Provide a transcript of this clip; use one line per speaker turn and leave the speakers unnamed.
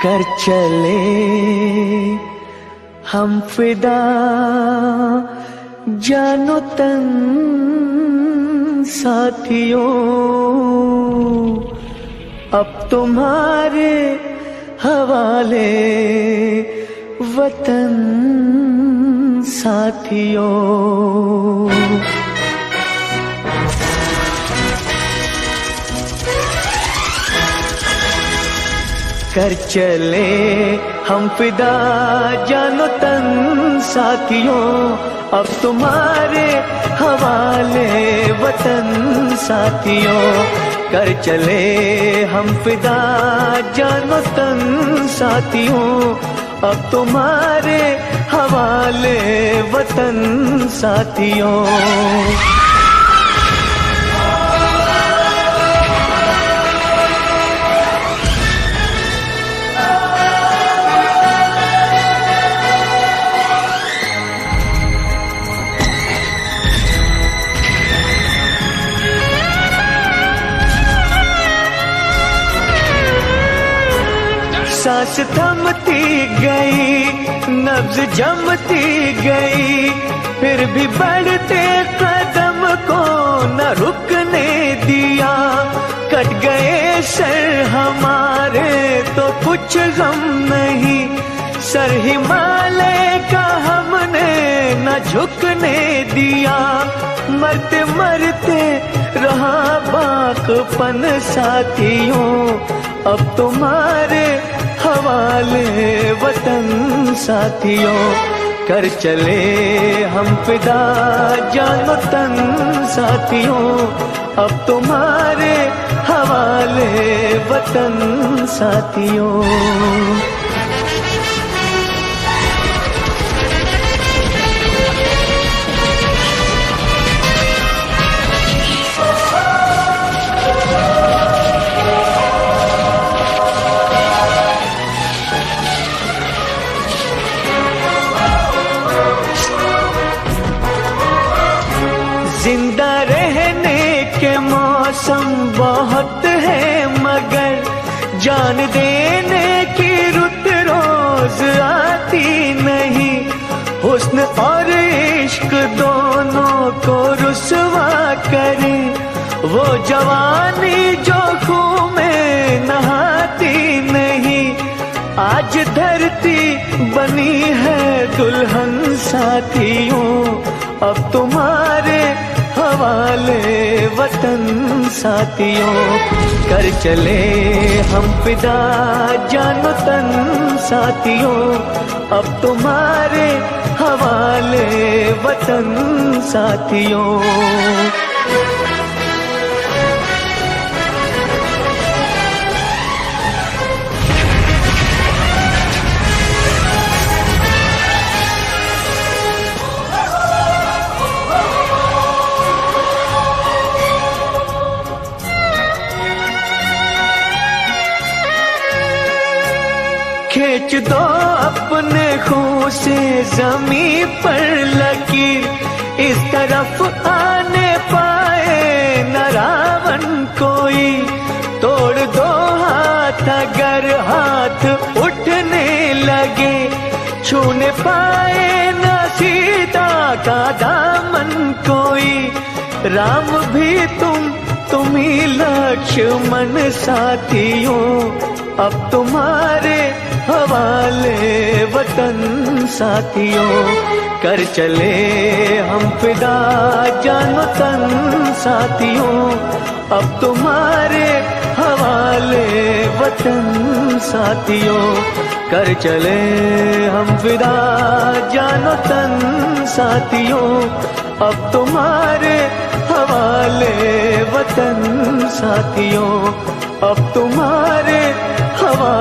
कर चले हम फिदा जानो तन साथियों, अब तुम्हारे हवाले वतन साथियों। कर चले हम फिदा जानो तन साथियों, अब तुम्हारे हवाले वतन साथियों। कर चले हम फिदा जानो तन साथियों, अब तुम्हारे हवाले वतन साथियों। सांस थमती गई, नब्ज जमती गई, फिर भी बढ़ते कदम को न रुकने दिया। कट गए सर हमारे तो कुछ गम नहीं, सर हिमालय का हमने न झुकने दिया। मरते मरते रहा बाकपन साथियों, अब तुम्हारे हवाले वतन साथियों। कर चले हम फिदा जानो तन साथियों, अब तुम्हारे हवाले वतन साथियों। जिंदा रहने के मौसम बहुत है, मगर जान देने की रुत रोज आती नहीं। हुस्न और इश्क दोनों को रुसवा करे, वो जवानी जो खून में नहाती नहीं। आज धरती बनी है दुल्हन साथियों, अब तुम्हारे हवाले वतन साथियों। कर चले हम फिदा जानो तन साथियों, अब तुम्हारे हवाले वतन साथियों। खींच दो अपने खून से जमीन पर लकीर, इस तरफ आने पाए न रावण कोई। तोड़ दो हाथ अगर हाथ उठने लगे, छूने पाए न सीता का दामन कोई। राम भी तुम ही लक्ष्मण साथियों, अब तुम्हारे हवाले वतन साथियों। कर चले हम फिदा जानो तन साथियों, अब तुम्हारे हवाले वतन साथियों। कर चले हम फिदा जानो तन साथियों, अब तुम्हारे हवाले वतन साथियों। अब तुम्हारे हवाले